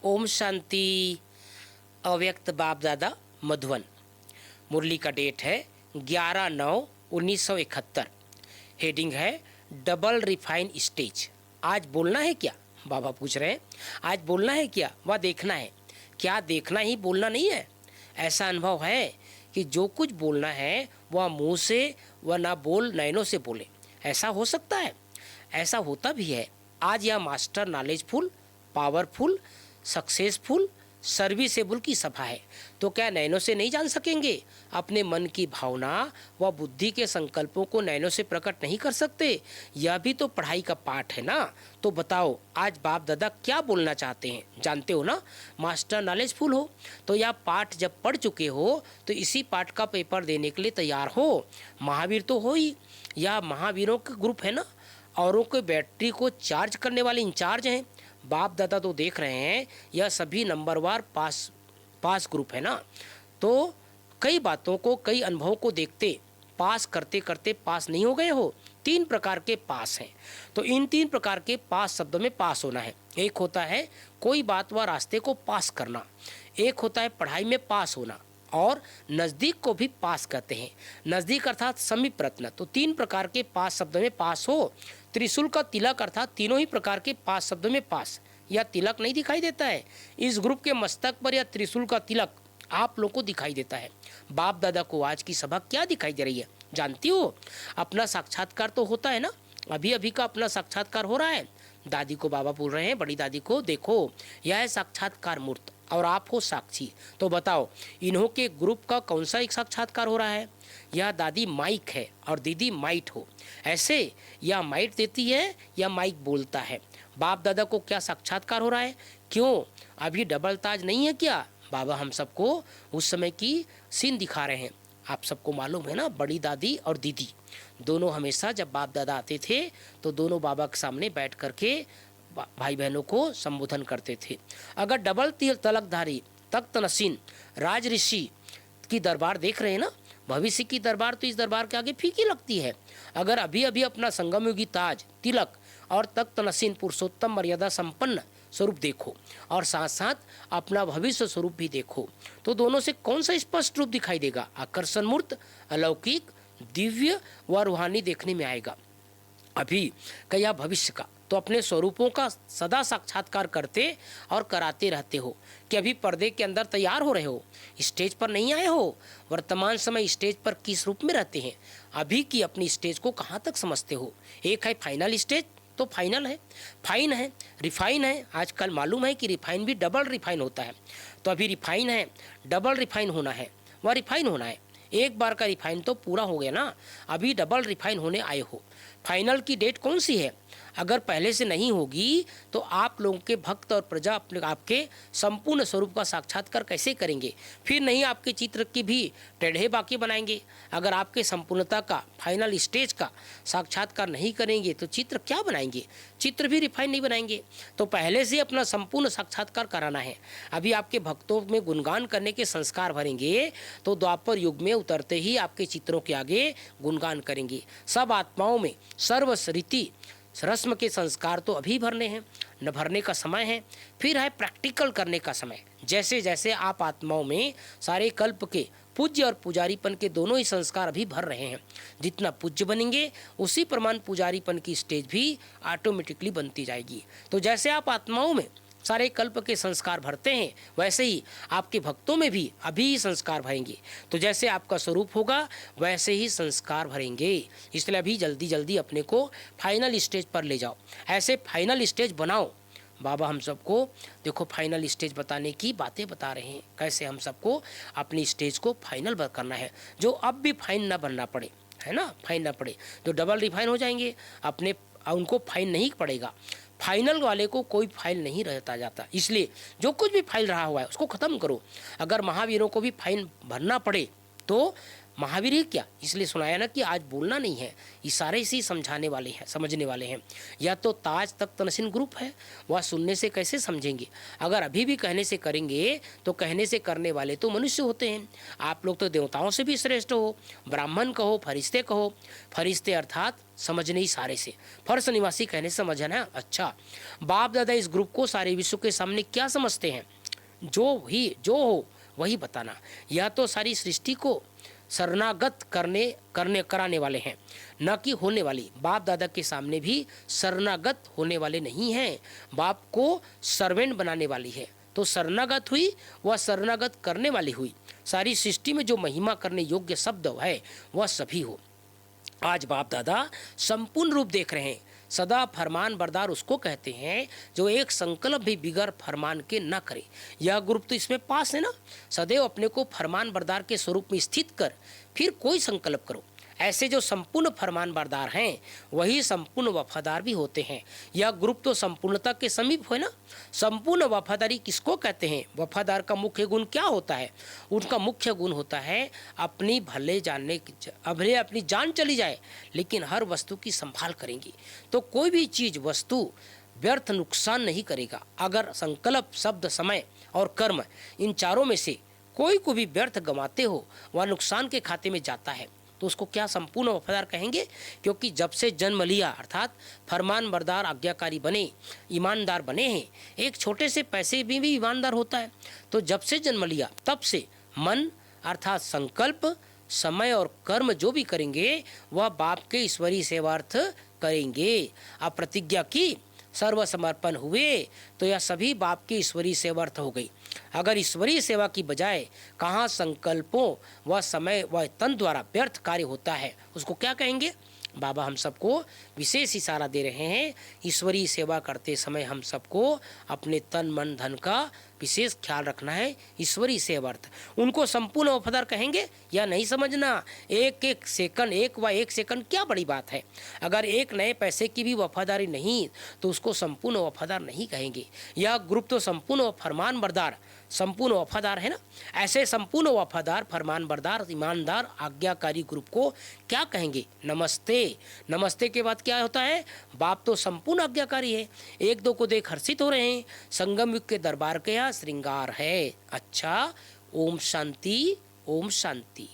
ओम शांति। अव्यक्त बाप दादा मधुवन। मुरली का डेट है 11/9/1971। हेडिंग है डबल रिफाइन स्टेज। आज बोलना है क्या? बाबा पूछ रहे हैं आज बोलना है क्या, वह देखना है क्या? देखना ही बोलना नहीं है। ऐसा अनुभव है कि जो कुछ बोलना है वह मुंह से वह ना बोल नैनों से बोले। ऐसा हो सकता है, ऐसा होता भी है। आज यह master knowledgeful, powerful, successful, serviceable की सभा है, तो क्या नैनों से नहीं जान सकेंगे? अपने मन की भावना व बुद्धि के संकल्पों को नैनों से प्रकट नहीं कर सकते? यह भी तो पढ़ाई का पाठ है ना। तो बताओ आज बाप दादा क्या बोलना चाहते हैं? जानते हो ना, मास्टर नॉलेजफुल हो तो यह पाठ जब पढ़ चुके हो तो इसी पाठ का पेपर देने के लिए तैयार हो। महावीर तो हो ही, यह महावीरों का ग्रुप है ना, औरों के बैटरी को चार्ज करने वाले इंचार्ज हैं। बाप दादा तो देख रहे हैं यह सभी नंबरवार पास ग्रुप है ना। तो कई बातों को, कई अनुभवों को देखते पास करते करते पास नहीं हो गए हो। 3 प्रकार के पास हैं, तो इन 3 प्रकार के पास शब्दों में पास होना है। एक होता है कोई बात व रास्ते को पास करना, एक होता है पढ़ाई में पास होना, और नज़दीक को भी पास कहते हैं। नज़दीक अर्थात समीप रत्न। तो 3 प्रकार के पास शब्दों में पास हो। त्रिशूल का तिलक अर्थात तीनों ही प्रकार के पास शब्दों में पास। यह तिलक नहीं दिखाई देता है इस ग्रुप के मस्तक पर, यह त्रिशूल का तिलक आप लोगों को दिखाई देता है। बाप दादा को आज की सभा क्या दिखाई दे रही है जानती हो? अपना साक्षात्कार तो होता है ना, अभी अभी का अपना साक्षात्कार हो रहा है। दादी को बाबा बोल रहे हैं, बड़ी दादी को, देखो यह है साक्षात्कार मूर्त और आप हो साक्षी। तो बताओ इन्हों के ग्रुप का कौन सा एक साक्षात्कार हो रहा है? यह दादी माइक है और दीदी माइट हो। ऐसे यह माइट देती है या माइक बोलता है? बाप दादा को क्या साक्षात्कार हो रहा है? क्यों अभी डबल ताज नहीं है क्या? बाबा हम सबको उस समय की सीन दिखा रहे हैं। आप सबको मालूम है ना, बड़ी दादी और दीदी दोनों हमेशा जब बाप दादा आते थे तो दोनों बाबा के सामने बैठ करके भाई बहनों को संबोधन करते थे। अगर डबल तलकधारी तख्त नसीन राज ऋषि की दरबार देख रहे हैं ना, भविष्य की दरबार तो इस दरबार के आगे फीकी लगती है। अगर अभी अभी अपना संगमयुगी ताज, तिलक और तख्त नसीन पुरुषोत्तम मर्यादा संपन्न स्वरूप देखो और साथ साथ अपना भविष्य स्वरूप भी देखो, तो दोनों से कौन सा स्पष्ट रूप दिखाई देगा? आकर्षण मूर्त, अलौकिक, दिव्य व रूहानी देखने में आएगा। अभी का या भविष्य का तो अपने स्वरूपों का सदा साक्षात्कार करते और कराते रहते हो कि अभी पर्दे के अंदर तैयार हो रहे हो, स्टेज पर नहीं आए हो। वर्तमान समय स्टेज पर किस रूप में रहते हैं? अभी की अपनी स्टेज को कहाँ तक समझते हो? एक है फाइनल स्टेज, तो फाइनल है, फाइन है, रिफाइन है। आजकल मालूम है कि रिफाइन भी डबल रिफाइन होता है। तो अभी रिफाइन है, डबल रिफाइन होना है, वह रिफाइन होना है। एक बार का रिफाइन तो पूरा हो गया ना, अभी डबल रिफाइन होने आए हो। फाइनल की डेट कौन सी है? अगर पहले से नहीं होगी तो आप लोगों के भक्त और प्रजा अपने आपके संपूर्ण स्वरूप का साक्षात्कार कैसे करेंगे? फिर नहीं आपके चित्र की भी टेढ़े बाकी बनाएंगे। अगर आपके संपूर्णता का, फाइनल स्टेज का साक्षात्कार नहीं करेंगे तो चित्र क्या बनाएंगे? चित्र भी रिफाइन नहीं बनाएंगे। तो पहले से अपना संपूर्ण साक्षात्कार कराना है। अभी आपके भक्तों में गुणगान करने के संस्कार भरेंगे तो द्वापर युग में उतरते ही आपके चित्रों के आगे गुणगान करेंगे। सब आत्माओं में सर्वस्रीति रस्म के संस्कार तो अभी भरने हैं, न भरने का समय है। फिर है प्रैक्टिकल करने का समय। जैसे जैसे आप आत्माओं में सारे कल्प के पूज्य और पुजारीपन के दोनों ही संस्कार अभी भर रहे हैं। जितना पूज्य बनेंगे उसी प्रमाण पुजारीपन की स्टेज भी ऑटोमेटिकली बनती जाएगी। तो जैसे आप आत्माओं में सारे कल्प के संस्कार भरते हैं वैसे ही आपके भक्तों में भी अभी संस्कार भरेंगे। तो जैसे आपका स्वरूप होगा वैसे ही संस्कार भरेंगे। इसलिए अभी जल्दी जल्दी अपने को फाइनल स्टेज पर ले जाओ। ऐसे फाइनल स्टेज बनाओ। बाबा हम सबको देखो फाइनल स्टेज बताने की बातें बता रहे हैं, कैसे हम सबको अपनी स्टेज को फाइनल करना है, जो अब भी फाइन ना बनना पड़े, है ना, फाइन ना पड़े। जो डबल रिफाइन हो जाएंगे अपने, उनको फाइन नहीं पड़ेगा। फाइनल वाले को कोई फाइल नहीं रहता जाता। इसलिए जो कुछ भी फाइल रहा हुआ है उसको ख़त्म करो। अगर महावीरों को भी फाइन भरना पड़े तो महावीर है क्या, इसलिए सुनाया ना कि आज बोलना नहीं है, इशारे से ही समझाने वाले हैं, समझने वाले हैं। या तो ताज तख्त नशीन ग्रुप है, वह सुनने से कैसे समझेंगे। अगर अभी भी कहने से करेंगे तो कहने से करने वाले तो मनुष्य होते हैं। आप लोग तो देवताओं से भी श्रेष्ठ हो, ब्राह्मण कहो, फरिश्ते कहो। फरिश्ते अर्थात समझने इशारे से, फर्श निवासी कहने से समझना। अच्छा, बाप दादा इस ग्रुप को सारे विश्व के सामने क्या समझते हैं, जो हो वही बताना। या तो सारी सृष्टि को शरणागत कराने वाले हैं, न कि होने वाली। बाप दादा के सामने भी शरणागत होने वाले नहीं हैं, बाप को सर्वेंट बनाने वाली है। तो शरणागत हुई, वह शरणागत करने वाली हुई। सारी सृष्टि में जो महिमा करने योग्य शब्द है वह सभी हो। आज बाप दादा संपूर्ण रूप देख रहे हैं। सदा फरमान बरदार उसको कहते हैं जो एक संकल्प भी बिगर फरमान के न करे। यह ग्रुप तो इसमें पास है ना। सदैव अपने को फरमान बरदार के स्वरूप में स्थित कर फिर कोई संकल्प करो। ऐसे जो संपूर्ण फरमान बरदार हैं वही संपूर्ण वफादार भी होते हैं। यह ग्रुप तो संपूर्णता के समीप है ना। संपूर्ण वफादारी किसको कहते हैं। वफादार का मुख्य गुण क्या होता है। उनका मुख्य गुण होता है अपनी भले अपनी जान चली जाए लेकिन हर वस्तु की संभाल करेंगी। तो कोई भी चीज़ वस्तु व्यर्थ नुकसान नहीं करेगा। अगर संकल्प, शब्द, समय और कर्म इन चारों में से कोई को भी व्यर्थ गंवाते हो वह नुकसान के खाते में जाता है। तो उसको क्या संपूर्ण वफादार कहेंगे। क्योंकि जब से जन्म लिया अर्थात फरमान बरदार आज्ञाकारी बने, ईमानदार बने हैं। एक छोटे से पैसे में भी ईमानदार होता है। तो जब से जन्म लिया तब से मन अर्थात संकल्प, समय और कर्म जो भी करेंगे वह बाप के ईश्वरीय सेवार्थ करेंगे। अब प्रतिज्ञा की, सर्वसमर्पण हुए तो यह सभी बाप की ईश्वरीय सेवार्थ हो गई। अगर ईश्वरीय सेवा की बजाय कहाँ संकल्पों व समय व तन द्वारा व्यर्थ कार्य होता है उसको क्या कहेंगे। बाबा हम सबको विशेष इशारा दे रहे हैं। ईश्वरीय सेवा करते समय हम सबको अपने तन मन धन का विशेष ख्याल रखना है। ईश्वरीय सेवार्थ उनको संपूर्ण वफादार कहेंगे या नहीं समझना। एक एक सेकंड क्या बड़ी बात है। अगर एक नए पैसे की भी वफादारी नहीं तो उसको संपूर्ण वफादार नहीं कहेंगे। यह ग्रुप तो संपूर्ण फरमान बरदार संपूर्ण वफादार है ना। ऐसे संपूर्ण वफादार फरमान बरदार ईमानदार आज्ञाकारी ग्रुप को क्या कहेंगे। नमस्ते। नमस्ते के बाद क्या होता है। बाप तो संपूर्ण आज्ञाकारी है। एक दो को देख हर्षित हो रहे हैं। संगम युग के दरबार के यहाँ श्रृंगार है। अच्छा, ओम शांति, ओम शांति।